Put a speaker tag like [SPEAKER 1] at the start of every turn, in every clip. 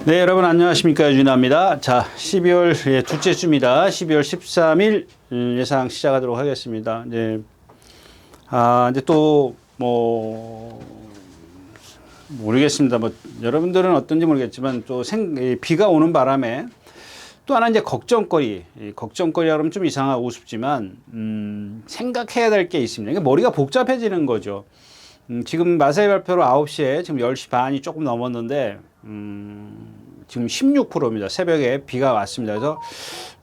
[SPEAKER 1] 네, 여러분 안녕하십니까. 유진아입니다. 자, 12월 둘째 주입니다. 12월 13일 예상 시작하도록 하겠습니다. 이제 또 모르겠습니다. 여러분들은 어떤지 모르겠지만 또 비가 오는 바람에 또 하나 이제 걱정거리라 그러면 좀 이상하고 우습지만 생각해야 될 게 있습니다. 이게 머리가 복잡해지는 거죠. 지금 마사이 발표로 9시에 지금 10시 반이 조금 넘었는데 지금 16%입니다. 새벽에 비가 왔습니다. 그래서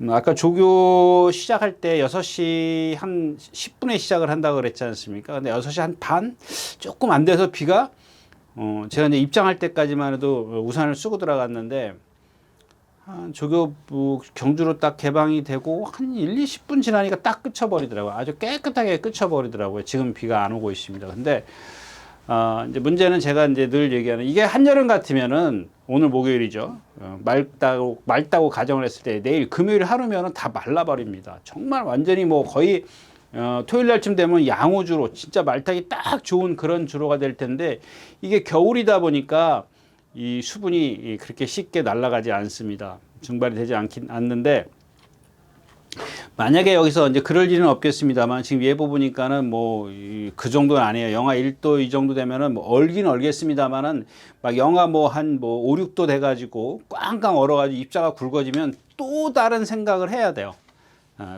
[SPEAKER 1] 아까 조교 시작할 때 6시 한 10분에 시작을 한다고 그랬지 않습니까? 근데 6시 한 반? 조금 안 돼서 비가 제가 이제 입장할 때까지만 해도 우산을 쓰고 들어갔는데 조교부 경주로 딱 개방이 되고 한 1, 20분 지나니까 딱 그쳐버리더라고요. 아주 깨끗하게 그쳐버리더라고요. 지금 비가 안 오고 있습니다. 근데 이제 문제는 제가 이제 늘 얘기하는 이게 한여름 같으면은 오늘 목요일이죠. 맑다고 가정을 했을 때 내일 금요일 하루면은 다 말라버립니다. 정말 완전히 거의 토요일 날쯤 되면 양호주로 진짜 말타기 딱 좋은 그런 주로가 될 텐데 이게 겨울이다 보니까 이 수분이 그렇게 쉽게 날아가지 않습니다. 증발이 되지 않는데 만약에 여기서 이제 그럴 일은 없겠습니다만 지금 예보 보니까는 그 정도는 아니에요. 영하 1도 이 정도 되면은 얼긴 얼겠습니다만은 막 영하 한 5, 6도 돼가지고 꽝꽝 얼어가지고 입자가 굵어지면 또 다른 생각을 해야 돼요.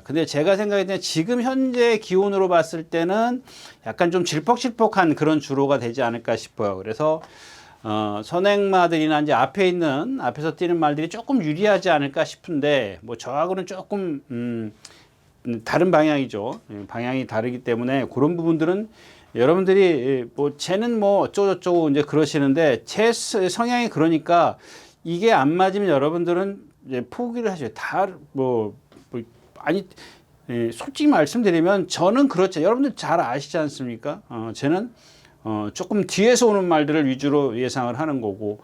[SPEAKER 1] 근데 제가 생각할 때는 지금 현재 기온으로 봤을 때는 약간 좀 질퍽질퍽한 그런 주로가 되지 않을까 싶어요. 그래서 선행마들이나 이제 앞에서 뛰는 말들이 조금 유리하지 않을까 싶은데, 저하고는 조금, 다른 방향이죠. 방향이 다르기 때문에 그런 부분들은 여러분들이, 쟤는 어쩌고저쩌고 이제 그러시는데, 제 성향이 그러니까 이게 안 맞으면 여러분들은 이제 포기를 하셔요. 솔직히 말씀드리면 저는 그렇죠. 여러분들 잘 아시지 않습니까? 쟤는 조금 뒤에서 오는 말들을 위주로 예상을 하는 거고,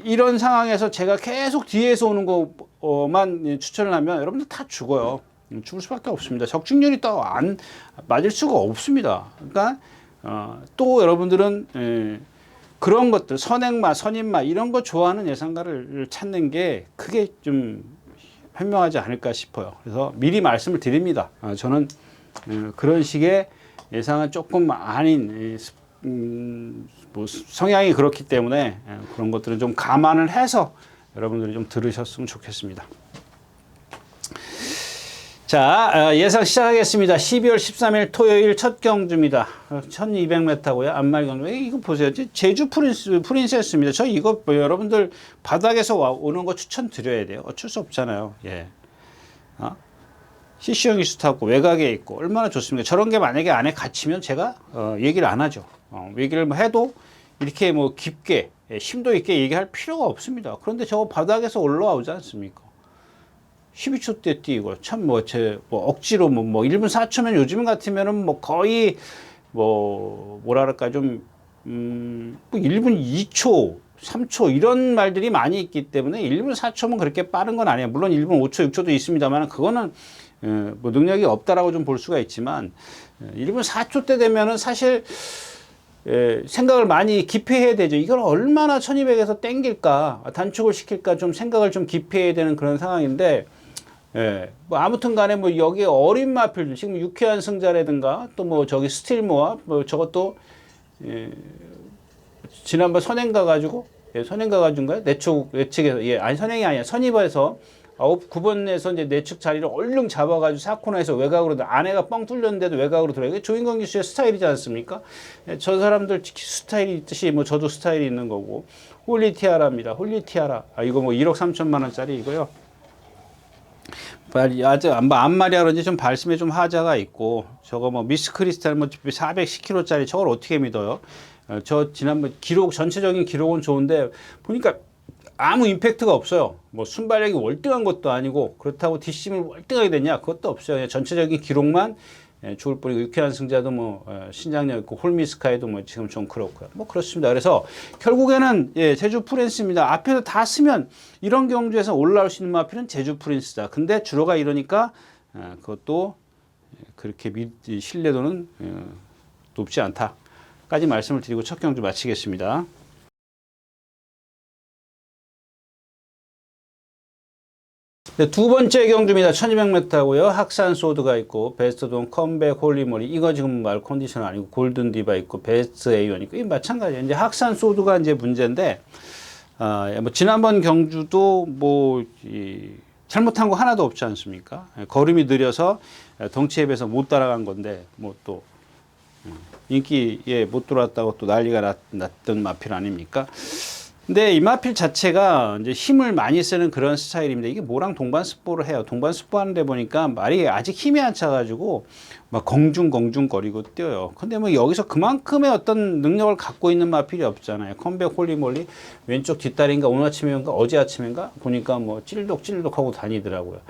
[SPEAKER 1] 이런 상황에서 제가 계속 뒤에서 오는 것만 추천을 하면 여러분들 다 죽어요. 죽을 수밖에 없습니다. 적중률이 또 안 맞을 수가 없습니다. 그러니까, 또 여러분들은, 그런 것들, 선임마, 이런 거 좋아하는 예상가를 찾는 게 그게 좀 현명하지 않을까 싶어요. 그래서 미리 말씀을 드립니다. 저는 그런 식의 예상은 조금 아닌 성향이 그렇기 때문에 그런 것들은 좀 감안을 해서 여러분들이 좀 들으셨으면 좋겠습니다. 자, 예상 시작하겠습니다. 12월 13일 토요일 첫 경주입니다. 1200m고요. 안말 경주. 이거 보세요. 제주 프린세스입니다. 저 이거 여러분들 바닥에서 오는 거 추천드려야 돼요. 어쩔 수 없잖아요. 예. CC형 기수타고 외곽에 있고 얼마나 좋습니까? 저런 게 만약에 안에 갇히면 제가 얘기를 안 하죠. 얘기를 해도 이렇게 깊게 심도 있게 얘기할 필요가 없습니다. 그런데 저거 바닥에서 올라오지 않습니까? 12초 때 뛰고 참 억지로 1분 4초면 요즘 같으면은 거의 뭐랄까 좀 1분 2초 3초 이런 말들이 많이 있기 때문에 1분 4초면 그렇게 빠른 건 아니에요. 물론 1분 5초 6초도 있습니다만 그거는 능력이 없다라고 좀 볼 수가 있지만 1분 4초 때 되면은 사실 생각을 많이 깊이 해야 되죠. 이걸 얼마나 1200에서 땡길까 단축을 시킬까 좀 생각을 좀 깊이 해야 되는 그런 상황인데 아무튼 간에 여기 어린 마필들 지금 유쾌한 승자라든가 또 저기 스틸모아 저것도 지난번 선행 가가지고 내측에서 아니 선행이 아니야 선입에서 9번에서 이제 내측 자리를 얼른 잡아가지고 4코너에서 외곽으로 안에가 뻥 뚫렸는데도 외곽으로 들어요. 이게 조인권 기수의 스타일이지 않습니까? 저 사람들 스타일이 있듯이 저도 스타일이 있는 거고 홀리티아라입니다. 홀리티아라. 이거 1억 3천만 원짜리 이거요. 아직 안말이야 그런지 좀 발심에 좀 하자가 있고 저거 미스 크리스탈 410kg짜리 저걸 어떻게 믿어요? 저 지난번 전체적인 기록은 좋은데 보니까 아무 임팩트가 없어요. 순발력이 월등한 것도 아니고 그렇다고 뒷심을 월등하게 됐냐? 그것도 없어요. 그냥 전체적인 기록만 좋을 뿐이고 유쾌한 승자도 신장력 있고 홀미스카이도 지금 좀 그렇고요. 그렇습니다. 그래서 결국에는 제주 프린스입니다. 앞에서 다 쓰면 이런 경주에서 올라올 수 있는 마필은 제주 프린스다. 근데 주로가 이러니까 그것도 그렇게 신뢰도는 높지 않다까지 말씀을 드리고 첫 경주 마치겠습니다. 두 번째 경주입니다. 1200m고요. 학산 소드가 있고 베스트돈, 컴백, 홀리몰리 이거 지금 말 컨디션 아니고 골든 디바 있고 베스트 A1 있고 이 마찬가지예요. 이제 학산 소드가 이제 문제인데 뭐 지난번 경주도 뭐 잘못한 거 하나도 없지 않습니까? 걸음이 느려서 덩치에 비해서 못 따라간 건데 뭐 또 인기에 못 들어왔다고 또 난리가 났던 마필 아닙니까? 근데 이 마필 자체가 이제 힘을 많이 쓰는 그런 스타일입니다. 이게 뭐랑 동반 습보를 해요. 동반 습보 하는데 보니까 말이 아직 힘이 안 차가지고 막 거리고 뛰어요. 근데 뭐 여기서 그만큼의 어떤 능력을 갖고 있는 마필이 없잖아요. 컴백 홀리몰리 왼쪽 뒷다리인가 오늘 아침인가 어제 아침인가 보니까 뭐 찔덕찔덕 하고 다니더라고요.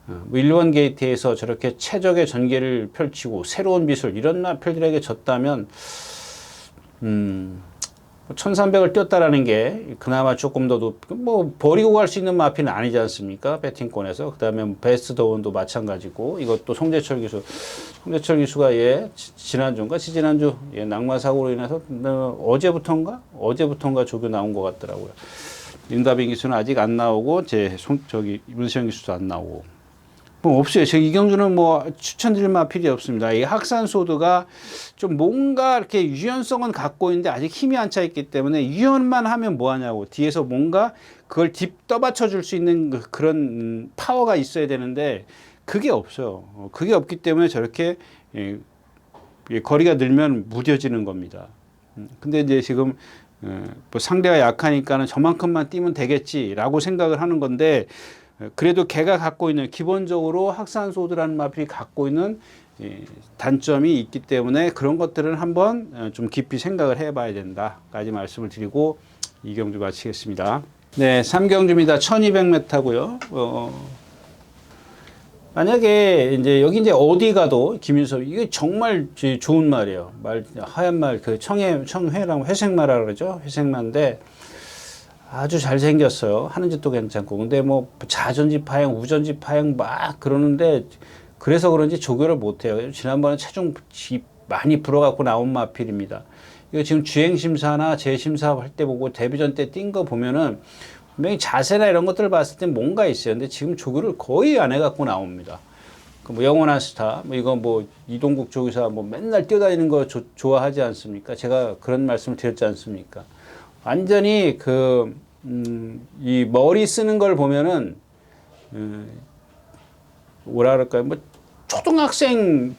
[SPEAKER 1] 뭐 1번 게이트에서 저렇게 최적의 전개를 펼치고 새로운 미술 이런 마필들에게 졌다면 1300을 뛰었다라는 게 그나마 조금 더 뭐 버리고 갈 수 있는 마필은 아니지 않습니까? 배팅권에서. 그다음에 베스트 더운도 마찬가지고 이것도 송재철 기수가 지난주인가 지난주 낙마 사고로 인해서 어제부턴가 조교 나온 것 같더라고요. 윤다빈 기수는 아직 안 나오고 문세영 기수도 안 나오고. 뭐 없어요. 이 경주는 뭐 추천드릴 마필이 없습니다. 이 학산 소드가 좀 뭔가 이렇게 유연성은 갖고 있는데 아직 힘이 안 차 있기 때문에 유연만 하면 뭐 하냐고. 뒤에서 뭔가 그걸 떠받쳐 줄 수 있는 그런 파워가 있어야 되는데 그게 없어요. 그게 없기 때문에 저렇게 거리가 늘면 무뎌지는 겁니다. 근데 이제 지금 뭐 상대가 약하니까는 저만큼만 뛰면 되겠지라고 생각을 하는 건데 그래도 걔가 갖고 있는 기본적으로 학산소드라는 마필이 갖고 있는 단점이 있기 때문에 그런 것들은 한번 좀 깊이 생각을 해봐야 된다까지 말씀을 드리고 이 경주 마치겠습니다. 네, 3경주입니다. 1200m고요. 만약에 이제 여기 이제 어디 가도 김윤섭 이게 정말 좋은 말이에요. 하얀 말 그 청회랑 회색마라 그러죠. 회색마인데 아주 잘생겼어요. 하는 짓도 괜찮고. 근데 뭐 자전지 파행, 우전지 파행 막 그러는데 그래서 그런지 조교를 못해요. 지난번에 체중 많이 불어갖고 나온 마필입니다. 이거 지금 주행심사나 재심사 할 때 보고 데뷔전 때 뛴 거 보면은 분명히 자세나 이런 것들을 봤을 때 뭔가 있어요. 근데 지금 조교를 거의 안 해갖고 나옵니다. 뭐 영원한 스타, 뭐 이거 뭐 이동국 조교사 뭐 맨날 뛰어다니는 거 좋아하지 않습니까? 제가 그런 말씀을 드렸지 않습니까? 완전히 이 머리 쓰는 걸 보면은, 뭐라 그럴까요? 뭐, 초등학생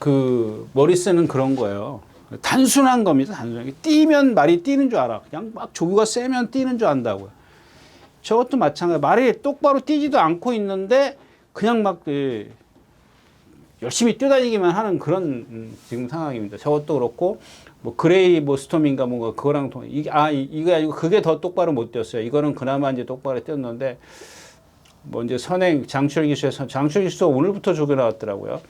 [SPEAKER 1] 머리 쓰는 그런 거예요. 단순한 겁니다. 단순하게. 뛰면 말이 뛰는 줄 알아. 그냥 막 조교가 세면 뛰는 줄 안다고요. 저것도 마찬가지. 말이 똑바로 뛰지도 않고 있는데, 그냥 막, 열심히 뛰어다니기만 하는 그런 지금 상황입니다. 저것도 그렇고, 뭐 그레이 뭐 스톰인가 뭔가 그거랑 이게 아니고 그게 더 똑바로 못 뛰었어요. 이거는 그나마 이제 똑바로 뛰었는데 뭐 이제 선행 장철 기수도 오늘부터 조교 나왔더라고요.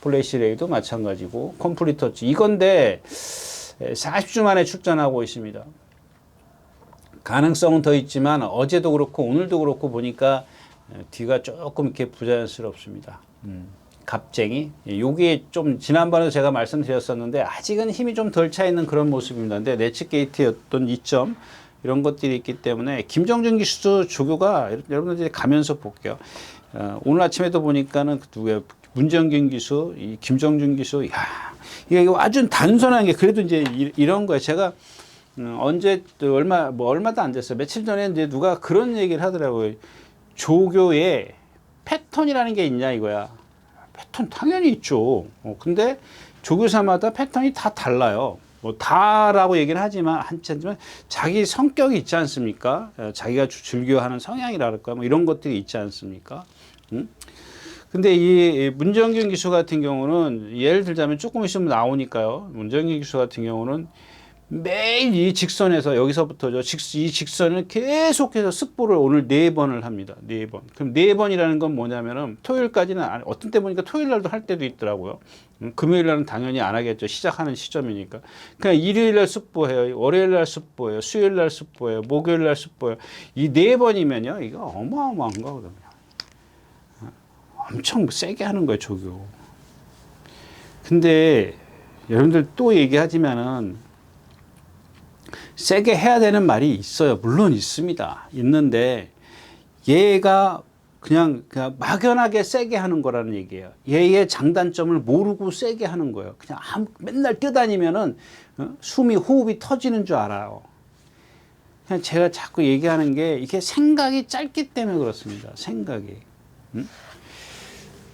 [SPEAKER 1] 플래시 레이도 마찬가지고 컴플리터치 이건데 40주 만에 출전하고 있습니다. 가능성은 더 있지만 어제도 그렇고 오늘도 그렇고 보니까 뒤가 조금 이렇게 부자연스럽습니다. 갑쟁이. 요게 좀 지난번에도 제가 말씀드렸었는데 아직은 힘이 좀 덜 차 있는 그런 모습입니다. 근데 내치 게이트였던 이점 이런 것들이 있기 때문에 김정준 기수 조교가 여러분들 가면서 볼게요. 오늘 아침에도 보니까는 누구야 문정균 기수, 이 김정준 기수, 이게 아주 단순한 게 그래도 이제 이런 거예요. 제가 언제 얼마도 안 됐어요. 며칠 전에 이제 누가 그런 얘기를 하더라고요. 조교에 패턴이라는 게 있냐 이거야. 패턴 당연히 있죠. 근데 조교사마다 패턴이 다 달라요. 뭐 다라고 얘기는 하지만 자기 성격이 있지 않습니까? 자기가 즐겨하는 성향이랄까 뭐 이런 것들이 있지 않습니까? 근데 이 문정균 기수 같은 경우는 예를 들자면 조금 있으면 나오니까요. 문정균 기수 같은 경우는 매일 이 직선에서 여기서부터죠. 이 직선을 계속해서 습보를 오늘 4번을 합니다. 4번. 그럼 4번이라는 건 뭐냐면은 토요일까지는 어떤 때 보니까 토요일 날도 할 때도 있더라고요. 금요일 날은 당연히 안 하겠죠. 시작하는 시점이니까. 그냥 일요일 날 습보해요. 월요일 날 습보해요. 수요일 날 습보해요. 목요일 날 습보해요. 이 4번이면요. 이거 어마어마한 거거든요. 엄청 세게 하는 거예요, 조교. 근데 여러분들 또 얘기하지만은 세게 해야 되는 말이 있어요. 물론 있습니다. 있는데 얘가 그냥 막연하게 세게 하는 거라는 얘기예요. 얘의 장단점을 모르고 세게 하는 거예요. 그냥 맨날 뛰어다니면은 숨이 호흡이 터지는 줄 알아요. 그냥 제가 자꾸 얘기하는 게 이게 생각이 짧기 때문에 그렇습니다. 생각이.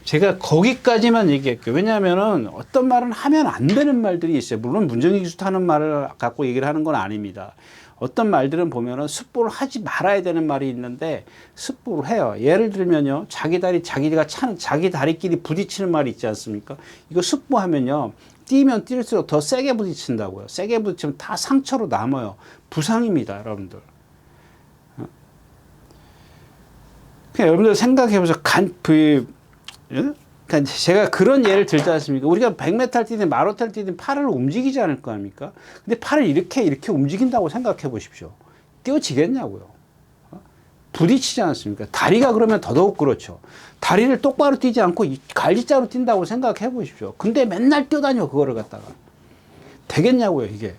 [SPEAKER 1] 제가 거기까지만 얘기할게요. 왜냐하면은 어떤 말은 하면 안 되는 말들이 있어요. 물론 문정희 기수 하는 말을 갖고 얘기를 하는 건 아닙니다. 어떤 말들은 보면은 습보를 하지 말아야 되는 말이 있는데 습보를 해요. 예를 들면요. 자기 다리끼리 부딪히는 말이 있지 않습니까? 이거 습보하면요. 뛰면 뛸수록 더 세게 부딪힌다고요. 세게 부딪히면 다 상처로 남아요. 부상입니다, 여러분들. 그냥 여러분들 생각해보세요. 그러니까 제가 그런 예를 들지 않습니까? 우리가 100m 뛰든 마라톤 뛰든 팔을 움직이지 않을 거 아닙니까? 근데 팔을 이렇게 움직인다고 생각해 보십시오. 뛰어지겠냐고요. 부딪히지 않습니까? 다리가 그러면 더더욱 그렇죠. 다리를 똑바로 뛰지 않고 갈지자로 뛴다고 생각해 보십시오. 근데 맨날 뛰어다녀, 그거를 갖다가. 되겠냐고요, 이게.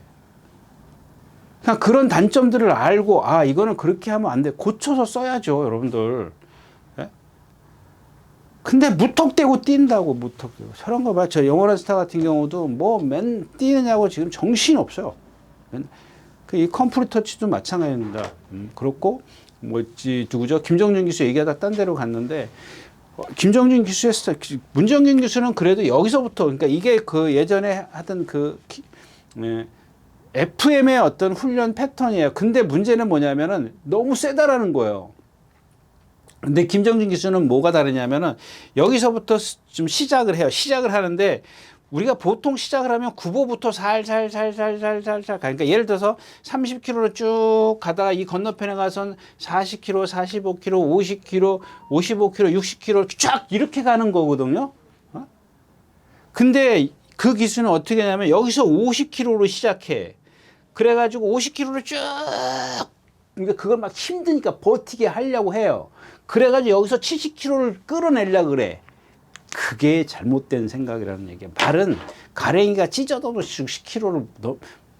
[SPEAKER 1] 그냥 그런 단점들을 알고, 이거는 그렇게 하면 안 돼. 고쳐서 써야죠, 여러분들. 근데 무턱대고 뛴다고, 무턱대고. 저런 거 봐. 저 영원한 스타 같은 경우도 뛰느냐고 지금 정신이 없어요. 이 컴프리 터치도 마찬가지입니다. 그렇고, 누구죠? 김정준 기수 얘기하다 딴 데로 갔는데, 김정준 기수의 문정균 기수는 그래도 여기서부터, 그러니까 이게 그 예전에 하던 FM의 어떤 훈련 패턴이에요. 근데 문제는 뭐냐면은 너무 세다라는 거예요. 근데 김정준 기수는 뭐가 다르냐면은 여기서부터 좀 시작을 해요. 시작을 하는데 우리가 보통 시작을 하면 구보부터 살살 그러니까 예를 들어서 30km로 쭉 가다가 이 건너편에 가선 40km, 45km, 50km, 55km, 60km 쫙 이렇게 가는 거거든요. 근데 그 기수는 어떻게 하냐면 여기서 50km로 시작해. 그래가지고 50km를 쭉, 그러니까 그걸 막 힘드니까 버티게 하려고 해요. 그래가지고 여기서 70km를 끌어내려고 그래. 그게 잘못된 생각이라는 얘기야. 말은 가랭이가 찢어도 10km를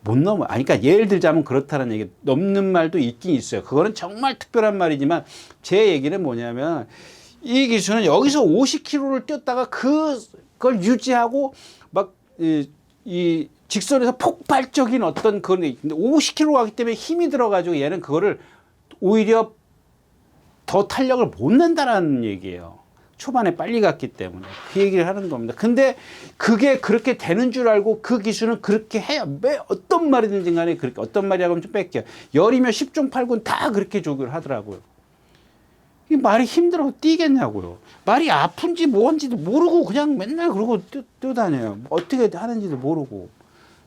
[SPEAKER 1] 못 넘어. 그러니까 예를 들자면 그렇다는 얘기. 넘는 말도 있긴 있어요. 그거는 정말 특별한 말이지만 제 얘기는 뭐냐면 이 기수는 여기서 50km를 뛰었다가 그걸 유지하고 막 이 직선에서 폭발적인 어떤 그런 게 있는데 50km 가기 때문에 힘이 들어가지고 얘는 그거를 오히려 더 탄력을 못 낸다라는 얘기예요. 초반에 빨리 갔기 때문에 그 얘기를 하는 겁니다. 근데 그게 그렇게 되는 줄 알고 그 기수는 그렇게 해요. 어떤 말이든지 간에 그렇게, 어떤 말이라고 하면 좀 뺄게요. 열이면 10중 8군 다 그렇게 조교를 하더라고요. 이 말이 힘들어 뛰겠냐고요. 말이 아픈지 뭔지도 모르고 그냥 맨날 그러고 뛰어다녀요. 어떻게 하는지도 모르고.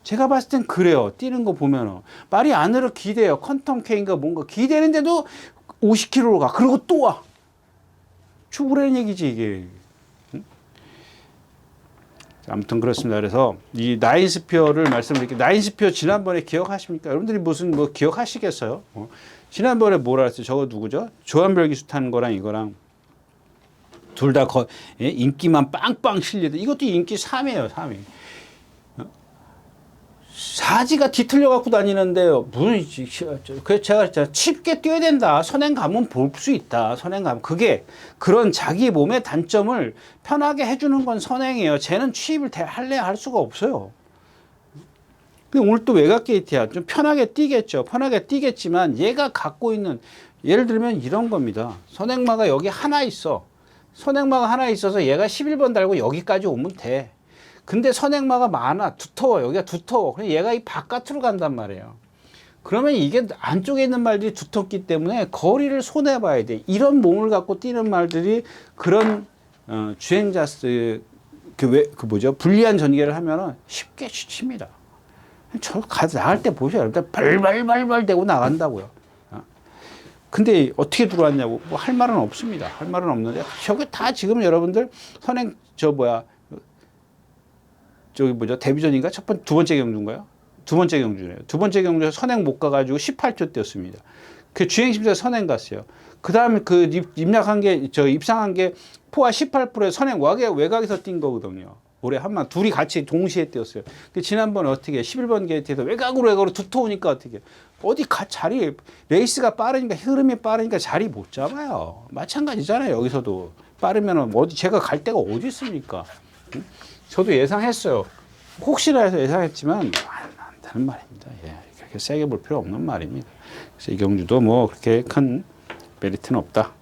[SPEAKER 1] 제가 봤을 땐 그래요. 뛰는 거 보면은. 말이 안으로 기대요. 컨텀 K인가 뭔가 기대는데도 50km로 가. 그리고 또 와. 죽으라는 얘기지, 이게. 응? 아무튼 그렇습니다. 그래서 이 나인스피어를 말씀드릴게요. 나인스피어 지난번에 기억하십니까? 여러분들이 무슨 기억하시겠어요? 지난번에 뭐라 했어요? 저거 누구죠? 조한별 기수 타는 거랑 이거랑 둘 다 인기만 빵빵 실리던, 이것도 인기 3위예요, 3위. 사지가 뒤틀려 갖고 다니는데요. 그래서 제가 진짜 쉽게 뛰어야 된다. 선행 가면 볼 수 있다. 선행 가면. 그게 그런 자기 몸의 단점을 편하게 해주는 건 선행이에요. 쟤는 취입을 할 수가 없어요. 근데 오늘 또 외곽 게이트야. 좀 편하게 뛰겠죠. 편하게 뛰겠지만 얘가 갖고 있는, 예를 들면 이런 겁니다. 선행마가 여기 하나 있어. 선행마가 하나 있어서 얘가 11번 달고 여기까지 오면 돼. 근데 선행마가 많아. 두터워. 여기가 두터워. 그럼 얘가 이 바깥으로 간단 말이에요. 그러면 이게 안쪽에 있는 말들이 두텁기 때문에 거리를 손해봐야 돼. 이런 몸을 갖고 뛰는 말들이 그런 주행자 불리한 전개를 하면은 쉽게 지칩니다. 저 나갈 때 보셔요. 일단 발발발발 대고 나간다고요. 근데 어떻게 들어왔냐고 뭐 할 말은 없습니다. 할 말은 없는데 저게 다 지금 여러분들 선행 데뷔전인가? 두 번째 경주인가요? 두 번째 경주네요. 두 번째 경주에서 선행 못 가가지고 18초 뛰었습니다. 그 주행심사 선행 갔어요. 그 다음에 입상한 게 포화 18%에 선행 외곽에서 뛴 거거든요. 올해 한만 둘이 같이 동시에 뛰었어요. 근데 지난번에 어떻게 11번 게이트에서 외곽으로 두터우니까 어떻게 어디 자리 레이스가 빠르니까 흐름이 빠르니까 자리 못 잡아요. 마찬가지잖아요. 여기서도 빠르면 어디 제가 갈 데가 어디 있습니까? 응? 저도 예상했어요. 혹시나 해서 예상했지만 안 되는 말입니다. 예, 그렇게 세게 볼 필요 없는 말입니다. 그래서 이경주도 뭐 그렇게 큰 메리트는 없다.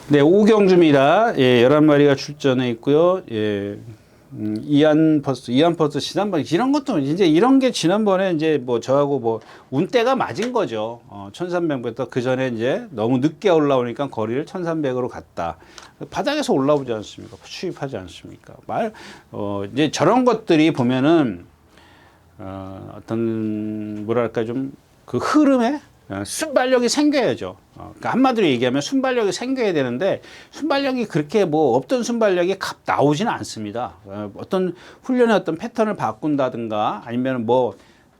[SPEAKER 1] 네, 오경주입니다. 예, 11마리가 출전해 있고요. 예, 이안퍼스 지난번에 이런 것도 이제 이런 게 지난번에 이제 뭐 저하고 뭐 운때가 맞은 거죠. 1300부터 그 전에 이제 너무 늦게 올라오니까 거리를 1300으로 갔다. 바닥에서 올라오지 않습니까? 추입하지 않습니까? 이제 저런 것들이 보면은 어떤 뭐랄까 좀 그 흐름에 순발력이 생겨야죠. 그러니까 한마디로 얘기하면 순발력이 생겨야 되는데 순발력이 그렇게 뭐 없던 순발력이 나오지는 않습니다. 어떤 훈련의 어떤 패턴을 바꾼다든가 아니면 뭐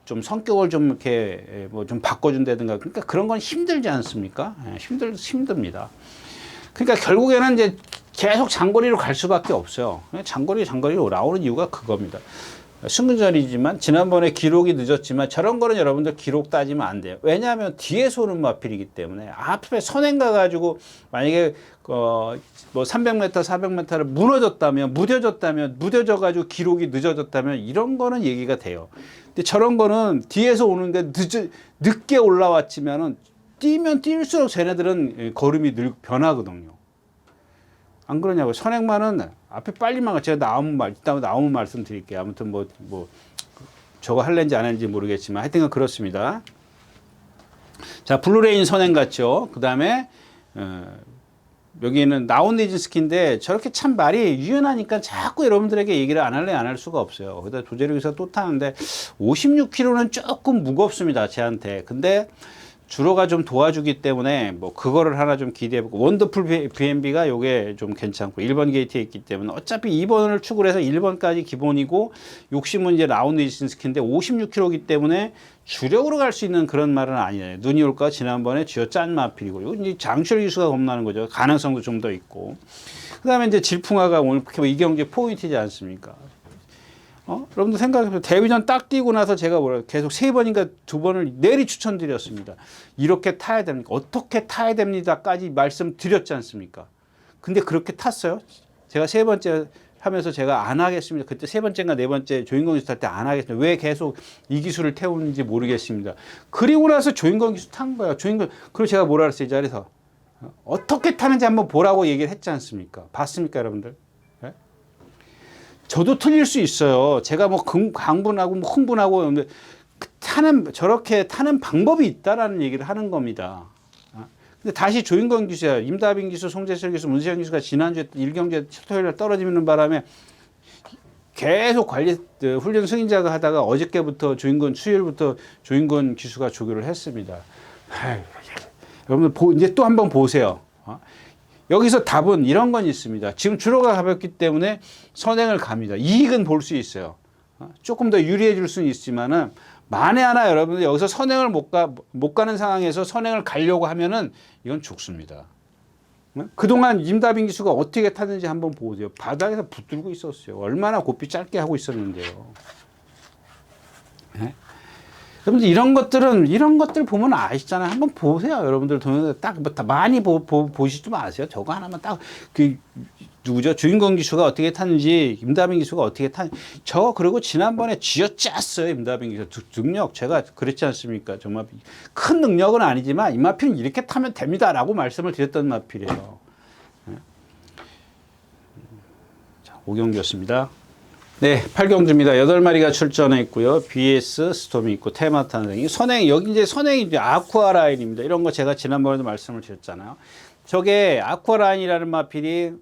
[SPEAKER 1] 좀 성격을 좀 이렇게 뭐 좀 바꿔준다든가 그러니까 그런 건 힘들지 않습니까? 힘듭니다. 그러니까 결국에는 이제 계속 장거리로 갈 수밖에 없어요. 장거리로 나오는 이유가 그겁니다. 승근전이지만 지난번에 기록이 늦었지만 저런 거는 여러분들 기록 따지면 안 돼요. 왜냐하면 뒤에서 오는 마필이기 때문에 앞에 선행 가가지고 만약에 뭐 300m, 400m를 무뎌져가지고 기록이 늦어졌다면 이런 거는 얘기가 돼요. 근데 저런 거는 뒤에서 오는데 늦게 올라왔지만은 뛰면 뛸수록 쟤네들은 걸음이 변하거든요. 안 그러냐고. 선행만은 앞에 빨리만 가. 제가 이따 나오면 말씀드릴게요. 아무튼 저거 할는지 안 할는지 모르겠지만 하여튼 그렇습니다. 자, 블루레인 선행 같죠. 그 다음에 여기는 나온니진스키인데 저렇게 참 말이 유연하니까 자꾸 여러분들에게 얘기를 안 할 수가 없어요. 그다 조재력에서 또 타는데 56kg는 조금 무겁습니다. 쟤한테. 근데 주로가 좀 도와주기 때문에 뭐 그거를 하나 좀 기대해보고 원더풀 BMB가 요게 좀 괜찮고 1번 게이트에 있기 때문에 어차피 2번을 축을 해서 1번까지 기본이고 욕심은 이제 라운드이신스키인데 56kg이기 때문에 주력으로 갈 수 있는 그런 말은 아니에요. 눈이 올까 지난번에 쥐어짠 마필이고 이거 이제 장출 기수가 겁나는 거죠. 가능성도 좀 더 있고 그 다음에 이제 질풍화가 오늘 이경주의 포인트지 않습니까? 여러분들 생각해보세요. 데뷔전 딱 뛰고 나서 제가 계속 3번인가 2번을 내리 추천드렸습니다. 이렇게 타야 됩니까? 어떻게 타야 됩니다까지 말씀드렸지 않습니까? 근데 그렇게 탔어요. 제가 3번째 하면서 제가 안 하겠습니다. 그때 3번째인가 4번째 조인권 기수 탈 때 안 하겠습니다. 왜 계속 이 기수를 태우는지 모르겠습니다. 그리고 나서 조인권 기수 탄 거야. 그리고 제가 뭐라 그랬어요, 이 자리에서. 어떻게 타는지 한번 보라고 얘기를 했지 않습니까? 봤습니까, 여러분들? 저도 틀릴 수 있어요. 제가 뭐 강분하고 뭐 흥분하고 저렇게 타는 방법이 있다라는 얘기를 하는 겁니다. 근데 다시 조인권 기수야, 임다빈 기수, 송재철 기수, 문세영 기수가 지난주에 일경주에 토요일에 떨어지는 바람에 계속 훈련 승인자가 하다가 어저께부터 수요일부터 조인권 기수가 조교를 했습니다. 여러분들 이제 또 한번 보세요. 여기서 답은 이런 건 있습니다. 지금 주로가 가볍기 때문에 선행을 갑니다. 이익은 볼 수 있어요. 조금 더 유리해질 수는 있지만은 만에 하나 여러분들 여기서 선행을 못 가는 상황에서 선행을 가려고 하면은 이건 죽습니다. 그동안 임다빈 기수가 어떻게 탔는지 한번 보세요. 바닥에서 붙들고 있었어요. 얼마나 고삐 짧게 하고 있었는데요. 네? 여러분들 이런 것들 보면 아시잖아요. 한번 보세요. 여러분들 동영상 딱 많이 보시지 마세요. 저거 하나만 딱 누구죠? 주인공 기수가 어떻게 탔는지, 임다빈 기수가 어떻게 탔는지. 그리고 지난번에 쥐어짰어요. 임다빈 기수. 능력. 제가 그랬지 않습니까? 정말 큰 능력은 아니지만, 이 마필은 이렇게 타면 됩니다. 라고 말씀을 드렸던 마필이에요. 자, 오경주였습니다. 네, 8경주입니다. 8마리가 출전해 있고요. BS 스톰이 있고, 테마탄 선행, 여기 이제 선행이 이제 아쿠아라인입니다. 이런 거 제가 지난번에도 말씀을 드렸잖아요. 저게 아쿠아라인이라는 마필이,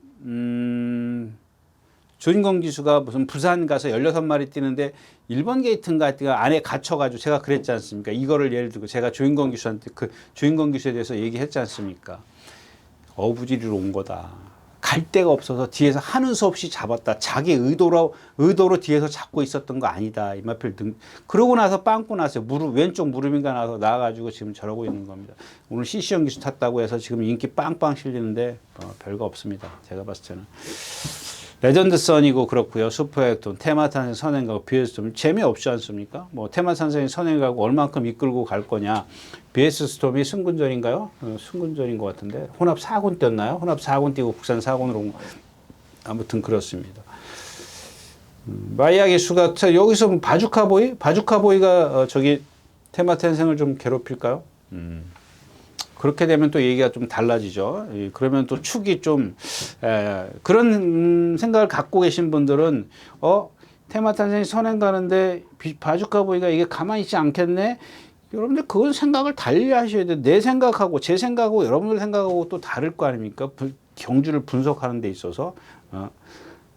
[SPEAKER 1] 조인권 기수가 무슨 부산 가서 16마리 뛰는데 1번 게이트인가 안에 갇혀가지고 제가 그랬지 않습니까? 이거를 예를 들고 제가 조인권 기수한테 조인권 기수에 대해서 얘기했지 않습니까? 어부지리로 온 거다. 갈 데가 없어서 뒤에서 하는 수 없이 잡았다. 자기 의도로 뒤에서 잡고 있었던 거 아니다. 이마필 그러고 나서 빵꾸 났어요. 왼쪽 무릎인가 나서 나와가지고 지금 저러고 있는 겁니다. 오늘 CC형 기수 탔다고 해서 지금 인기 빵빵 실리는데 별거 없습니다. 제가 봤을 때는. 레전드 선이고 그렇고요. 슈퍼액톤, 테마탄생 선행가고 BS 좀 재미없지 않습니까? 뭐 테마탄생이 선행가고 얼만큼 이끌고 갈 거냐. BS 스톰이 승군전인가요? 승군전인 것 같은데 혼합 4군 뛰었나요? 혼합 4군 뛰고 국산 4군으로 아무튼 그렇습니다. 마이야기 수가 여기서 바주카보이가 저기 테마탄생을 좀 괴롭힐까요? 그렇게 되면 또 얘기가 좀 달라지죠. 그러면 또 축이 좀 그런 생각을 갖고 계신 분들은 테마탄생이 선행 가는데 바주카보이가 이게 가만히 있지 않겠네. 여러분들 그건 생각을 달리 하셔야 돼요. 내 생각하고 제 생각하고 여러분들 생각하고 또 다를 거 아닙니까? 경주를 분석하는 데 있어서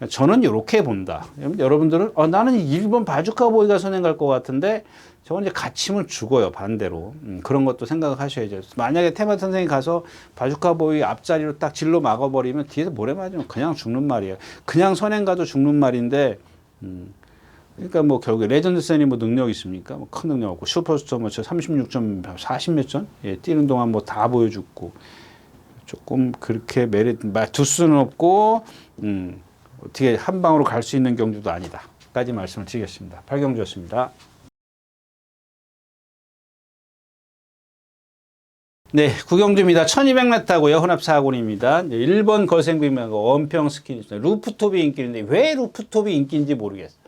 [SPEAKER 1] 저는 이렇게 본다. 여러분들은 나는 1번 바주카보이가 선행 갈 것 같은데 저건 이제 갇히면 죽어요. 반대로. 그런 것도 생각하셔야죠. 만약에 테마탄생이 가서 바주카보이 앞자리로 딱 질러 막아버리면 뒤에서 모래 맞으면 그냥 죽는 말이에요. 그냥 선행 가도 죽는 말인데 그러니까 뭐 결국에 레전드 센이 뭐 능력이 있습니까? 뭐 큰 능력 없고 슈퍼스토어 뭐 36점 40 몇 점? 뛰는 동안 뭐 다 보여줬고 조금 그렇게 두수는 없고 어떻게 한 방으로 갈 수 있는 경주도 아니다. 까지 말씀을 드리겠습니다. 팔경주였습니다. 네, 구경주입니다. 1200m고요. 혼합 4군입니다. 1번 거생비하고 원평 스킨 루프톱이 인기인데 왜 루프톱이 인기인지 모르겠어요.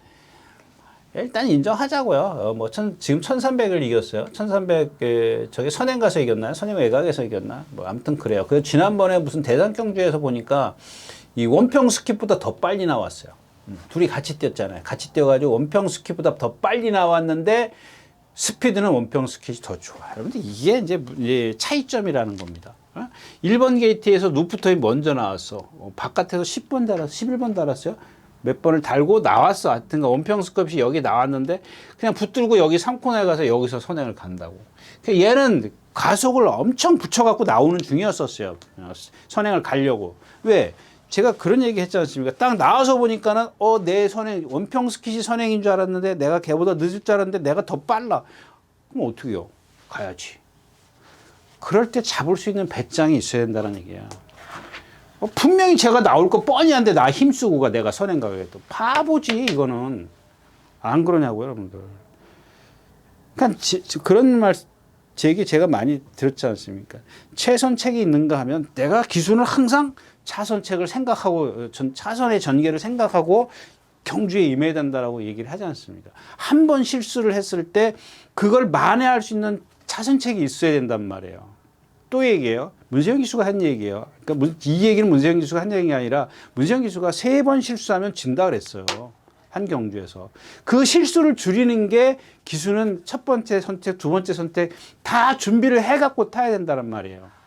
[SPEAKER 1] 일단 인정하자고요. 지금 1300을 이겼어요. 1300 저기 선행 가서 이겼나요? 선행 외곽에서 이겼나? 뭐 아무튼 그래요. 그 지난번에 무슨 대상 경주에서 보니까 이 원평 스킵보다 더 빨리 나왔어요. 둘이 같이 뛰었잖아요. 같이 뛰어가지고 원평 스킵보다 더 빨리 나왔는데 스피드는 원평 스킷이 더 좋아요. 여러분들 이게 이제 차이점이라는 겁니다. 1번 게이트에서 루프톱이 먼저 나왔어. 바깥에서 10번 달았어. 11번 달았어요. 몇 번을 달고 나왔어. 하여튼 원평 스컵이 여기 나왔는데 그냥 붙들고 여기 3코너에 가서 여기서 선행을 간다고. 얘는 가속을 엄청 붙여갖고 나오는 중이었었어요. 선행을 가려고. 왜? 제가 그런 얘기 했지 않습니까? 딱 나와서 보니까는 내 선행 원평 스킷이 선행인 줄 알았는데 내가 걔보다 늦을 줄 알았는데 내가 더 빨라. 그럼 어떻게 해요? 가야지. 그럴 때 잡을 수 있는 배짱이 있어야 된다는 얘기야. 분명히 제가 나올 거 뻔히 한데 나 힘쓰고 가 내가 선행 가겠다. 바보지 이거는. 안 그러냐고요 여러분들. 그러니까 그런 말 제기 제가 많이 들었지 않습니까? 최선책이 있는가 하면 내가 기준을 항상 차선책을 생각하고 차선의 전개를 생각하고 경주에 임해야 된다라고 얘기를 하지 않습니까? 한 번 실수를 했을 때 그걸 만회할 수 있는 차선책이 있어야 된단 말이에요. 또 얘기해요. 문세영 기수가 한 얘기예요. 그러니까 이 얘기는 문세영 기수가 한 얘기가 아니라 문세영 기수가 3번 실수하면 진다 그랬어요. 한 경주에서. 그 실수를 줄이는 게 기수는 첫 번째 선택, 두 번째 선택 다 준비를 해갖고 타야 된다는 말이에요.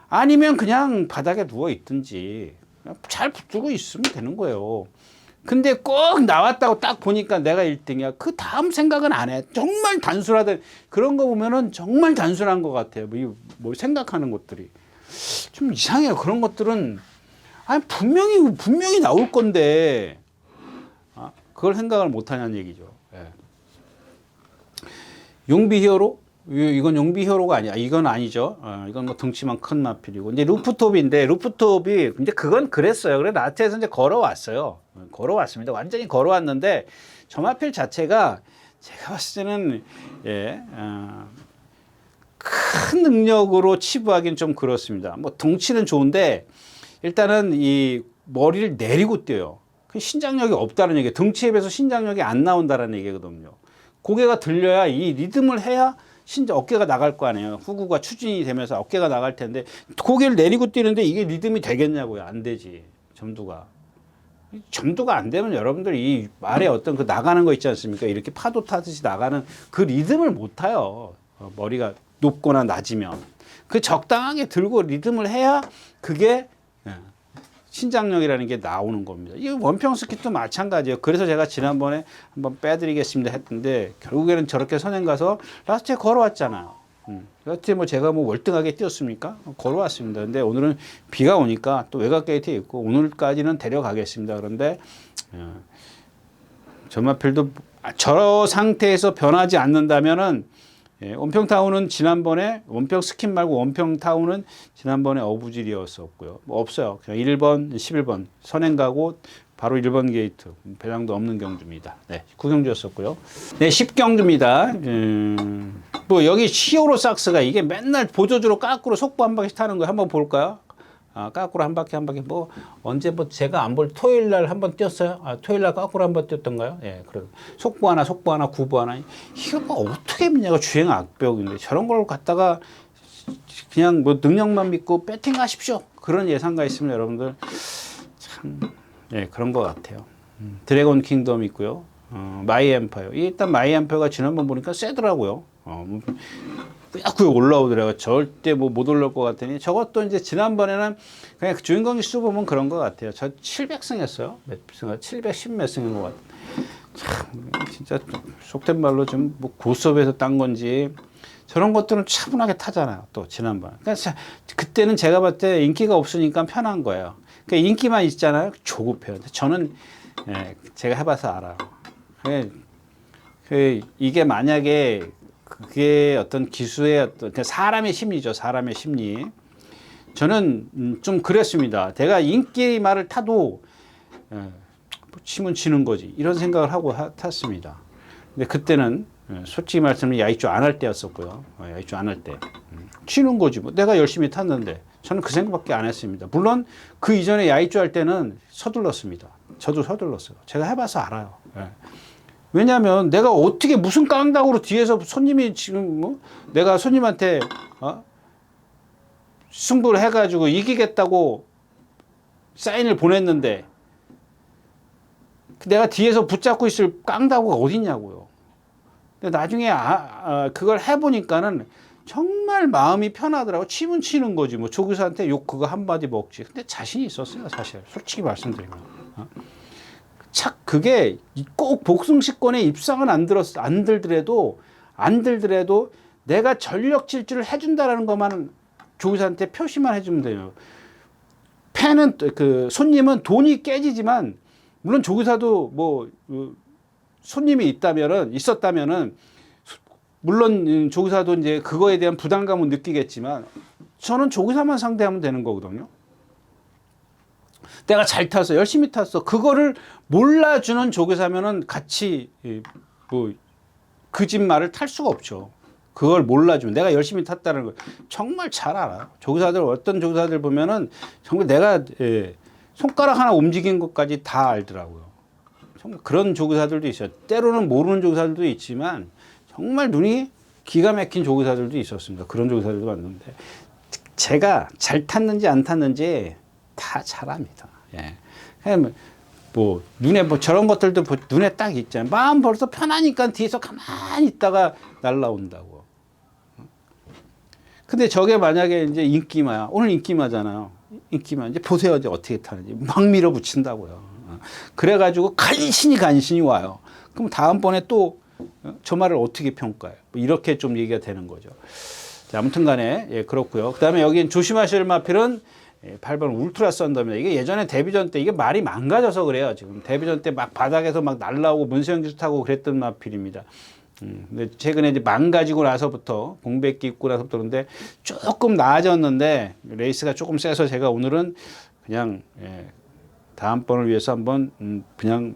[SPEAKER 1] 아니면 그냥 바닥에 누워 있든지 잘 붙들고 있으면 되는 거예요. 근데 꼭 나왔다고 딱 보니까 내가 1등이야. 그 다음 생각은 안 해. 정말 단순하다. 그런 거 보면은 정말 단순한 것 같아요. 뭐 생각하는 것들이. 좀 이상해요. 그런 것들은 분명히 나올 건데 그걸 생각을 못 하냐는 얘기죠. 용비 히어로? 이건 용비 히어로가 아니야. 이건 아니죠. 이건 뭐 덩치만 큰 마필이고. 이제 루프톱인데, 근데 그건 그랬어요. 그래, 나트에서 이제 걸어왔어요. 걸어왔습니다. 완전히 걸어왔는데, 저 마필 자체가 제가 봤을 때는, 큰 능력으로 치부하기는 좀 그렇습니다. 뭐, 덩치는 좋은데, 일단은 이 머리를 내리고 뛰어요. 그 신장력이 없다는 얘기예요. 덩치에 비해서 신장력이 안 나온다는 얘기거든요. 고개가 들려야 이 리듬을 해야 어깨가 나갈 거 아니에요. 후구가 추진이 되면서 어깨가 나갈 텐데 고개를 내리고 뛰는데 이게 리듬이 되겠냐고요. 안 되지. 점도가 안 되면 여러분들 이 말에 어떤 그 나가는 거 있지 않습니까? 이렇게 파도 타듯이 나가는 그 리듬을 못 타요. 머리가 높거나 낮으면. 그 적당하게 들고 리듬을 해야 그게 신장력이라는 게 나오는 겁니다. 이 원평 스킷도 마찬가지예요. 그래서 제가 지난번에 한번 빼드리겠습니다 했는데 결국에는 저렇게 선행 가서 라스트에 걸어왔잖아요. 어떻게 뭐 제가 뭐 월등하게 뛰었습니까? 걸어왔습니다. 근데 오늘은 비가 오니까 또 외곽 게이트에 있고 오늘까지는 데려가겠습니다. 그런데 전마필도 저 상태에서 변하지 않는다면은 원평타운은 지난번에 원평 스킨 말고 원평타운은 지난번에 어부질이었었고요. 뭐 없어요. 그냥 1번, 11번 선행 가고 바로 1번 게이트 배당도 없는 경주입니다. 네, 9경주였었고요. 네, 10경주입니다. 뭐 여기 시오로삭스가 이게 맨날 보조주로 까꾸로 속보 한 바퀴 타는 거 한번 볼까요? 까꾸로 한 바퀴 뭐 언제 뭐 제가 안 볼 토요일 날 한번 뛰었어요. 토요일 날 까꾸로 한번 뛰었던가요? 예, 그래. 속보 하나, 구보 하나. 이거 뭐 어떻게 믿냐고 주행 악벽인데 저런 걸 갖다가 그냥 뭐 능력만 믿고 배팅하십시오. 그런 예상가 있으면 여러분들 참 그런 것 같아요. 드래곤 킹덤 있고요. 마이 엠파이어. 일단 마이 엠파이어가 지난번 보니까 세더라고요. 꽤 올라오더라고요. 절대 뭐 못 올라올 것 같더니 저것도 이제 지난번에는 그냥 주인공 수 보면 그런 것 같아요. 저 700승 했어요. 몇 승? 710 몇 승인 것 같아요. 참, 진짜 속된 말로 좀 뭐 고수업에서 딴 건지 저런 것들은 차분하게 타잖아요. 또 지난번. 그러니까 그때는 제가 봤을 때 인기가 없으니까 편한 거예요. 그러니까 인기만 있잖아요. 조급해요. 저는 제가 해봐서 알아요. 이게 만약에 그게 어떤 기수의 어떤 사람의 심리죠. 사람의 심리. 저는 좀 그랬습니다. 내가 인기 말을 타도 치면 치는 거지. 이런 생각을 하고 탔습니다. 근데 그때는 솔직히 말씀드리면 야이쭈 안 할 때였었고요. 야이쭈 안 할 때. 치는 거지. 뭐 내가 열심히 탔는데 저는 그 생각밖에 안 했습니다. 물론 그 이전에 야이쭈 할 때는 서둘렀습니다. 저도 서둘렀어요. 제가 해봐서 알아요. 왜냐하면 내가 어떻게 무슨 깡다구로 뒤에서 손님이 지금 뭐 내가 손님한테 승부를 해가지고 이기겠다고 사인을 보냈는데 내가 뒤에서 붙잡고 있을 깡다구가 어딨냐고요. 근데 나중에 그걸 해보니까는 정말 마음이 편하더라고. 치면 치는 거지. 뭐 조교사한테 욕 그거 한마디 먹지. 근데 자신이 있었어요, 사실. 솔직히 말씀드리면. 착 그게 꼭 복승식권에 입상은 안 들더라도 내가 전력 질주를 해준다라는 것만 조교사한테 표시만 해주면 돼요. 팬은 그 손님은 돈이 깨지지만 물론 조교사도 뭐 손님이 있었다면은 물론 조교사도 이제 그거에 대한 부담감은 느끼겠지만 저는 조교사만 상대하면 되는 거거든요. 내가 잘 탔어, 열심히 탔어. 그거를 몰라주는 조교사면은 같이 뭐 그 집 말을 탈 수가 없죠. 그걸 몰라주면 내가 열심히 탔다는 걸 정말 잘 알아요. 조교사들 어떤 조교사들 보면은 정말 내가 손가락 하나 움직인 것까지 다 알더라고요. 정말 그런 조교사들도 있어요. 때로는 모르는 조교사들도 있지만 정말 눈이 기가 막힌 조교사들도 있었습니다. 그런 조교사들도 봤는데 제가 잘 탔는지 안 탔는지 다 잘합니다. 뭐 눈에 뭐 저런 것들도 눈에 딱 있잖아요. 마음 벌써 편하니까 뒤에서 가만히 있다가 날라온다고. 근데 저게 만약에 이제 인기마야. 오늘 인기마잖아요. 인기마 이제 보세요. 이제 어떻게 타는지 막 밀어붙인다고요. 그래가지고 간신히 와요. 그럼 다음번에 또 저 말을 어떻게 평가해요? 뭐 이렇게 좀 얘기가 되는 거죠. 자, 아무튼 간에 그렇고요. 그 다음에 여기 조심하실 마필은 8번 울트라 썬더입니다. 이게 예전에 데뷔전 때 이게 말이 망가져서 그래요. 지금 데뷔전 때 막 바닥에서 막 날라오고 문세영 기수 타고 그랬던 마필입니다. 근데 최근에 이제 망가지고 나서부터 공백기 있고 나서부터 그런데 조금 나아졌는데 레이스가 조금 세서 제가 오늘은 그냥 다음번을 위해서 한번 그냥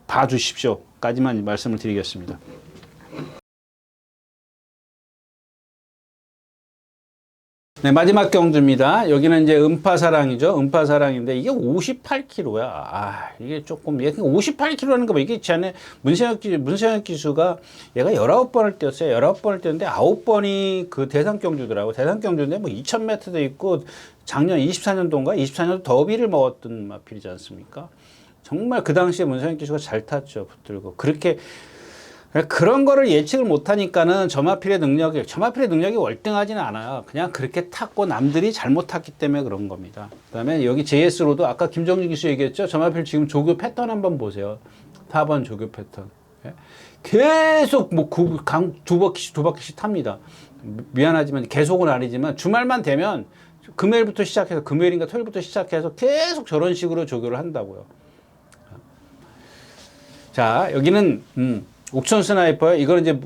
[SPEAKER 1] 봐주십시오까지만 말씀을 드리겠습니다. 네, 마지막 경주입니다. 여기는 이제 음파사랑이죠. 음파사랑인데 이게 58kg야. 이게 조금, 58kg라는 거 봐. 이게 전에 문세혁 기수가 얘가 19번을 뛰었어요. 19번을 뛰었는데 9번이 그 대상 경주더라고. 대상 경주인데 뭐 2000m도 있고 작년 24년도인가? 24년도 더비를 먹었던 마필이지 않습니까? 정말 그 당시에 문세혁 기수가 잘 탔죠. 붙들고. 그런 거를 예측을 못하니까는 저마필의 능력이 월등하지는 않아요. 그냥 그렇게 탔고 남들이 잘못 탔기 때문에 그런 겁니다. 그 다음에 여기 JS로도 아까 김정진 기수 얘기했죠. 저마필 지금 조교 패턴 한번 보세요. 4번 조교 패턴. 예? 계속 뭐 두 바퀴씩 탑니다. 미안하지만 계속은 아니지만 주말만 되면 금요일부터 시작해서 금요일인가 토요일부터 시작해서 계속 저런 식으로 조교를 한다고요. 자, 여기는 옥천 스나이퍼요. 이거는 이제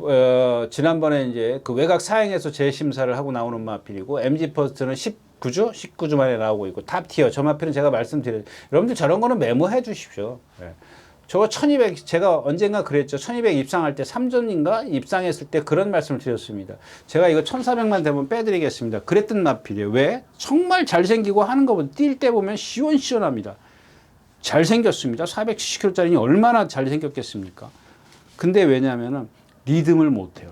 [SPEAKER 1] 지난번에 이제 그 외곽 사행에서 재심사를 하고 나오는 마필이고, MG 퍼스트는 19주 만에 나오고 있고, 탑티어 저 마필은 제가 말씀드려요. 여러분들 저런 거는 메모해 주십시오. 예. 저거 1200 제가 언젠가 그랬죠. 1200 입상할 때 3전인가 입상했을 때 그런 말씀을 드렸습니다. 제가 이거 1400만 되면 빼드리겠습니다. 그랬던 마필이에요. 왜? 정말 잘생기고 하는 것보다 뛸 때 보면 시원시원합니다. 잘생겼습니다. 470kg짜리니 얼마나 잘생겼겠습니까? 근데 왜냐하면 리듬을 못해요.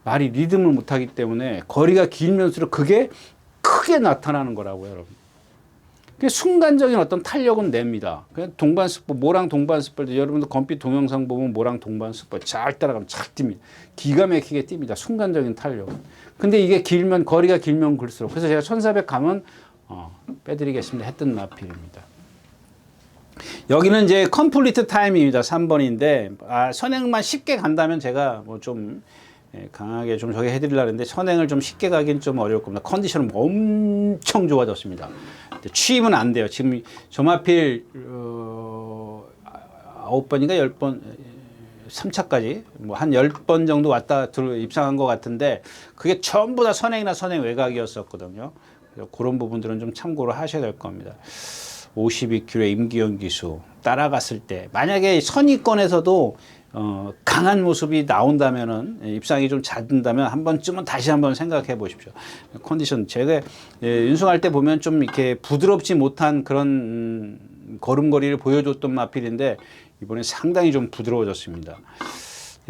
[SPEAKER 1] 말이 리듬을 못하기 때문에 거리가 길면서도 그게 크게 나타나는 거라고요, 여러분. 순간적인 어떤 탄력은 냅니다. 그냥 동반습법, 모랑 동반습법도 여러분들 검빛 동영상 보면 모랑 동반습법 잘 따라가면 잘 뜁니다. 기가 막히게 뜁니다. 순간적인 탄력. 근데 이게 길면, 거리가 길면 글수록. 그래서 제가 1400 가면 빼드리겠습니다 했던 마필입니다. 여기는 이제 컴플리트 타임입니다. 3번인데 선행만 쉽게 간다면 제가 뭐 좀 강하게 좀 저기 해드리려고 했는데 선행을 좀 쉽게 가긴 좀 어려울 겁니다. 컨디션은 엄청 좋아졌습니다. 취임은 안 돼요. 지금 저마필 9번인가 10번 3차까지 뭐 한 10번 정도 왔다 입상한 것 같은데 그게 전부 다 선행이나 선행 외곽이었었거든요. 그래서 그런 부분들은 좀 참고를 하셔야 될 겁니다. 52kg 임기현 기수 따라갔을 때 만약에 선의권에서도 강한 모습이 나온다면은 입상이 좀 잦는다면 한 번쯤은 다시 한번 생각해 보십시오. 컨디션 제가 윤승할 때 보면 좀 이렇게 부드럽지 못한 그런 걸음걸이를 보여줬던 마필인데 이번에 상당히 좀 부드러워졌습니다.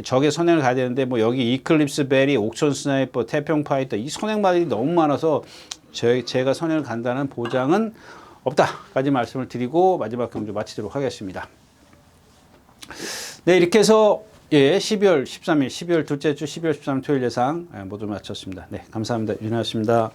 [SPEAKER 1] 적의 선행을 가야 되는데 뭐 여기 이클립스 베리, 옥천 스나이퍼, 태평 파이터 이 선행마들이 너무 많아서 제가 선행을 간다는 보장은 없다까지 말씀을 드리고 마지막 경주 마치도록 하겠습니다. 네, 이렇게 해서 12월 13일, 12월 둘째 주 12월 13일 토요일 예상 모두 마쳤습니다. 네, 감사합니다. 윤하였습니다.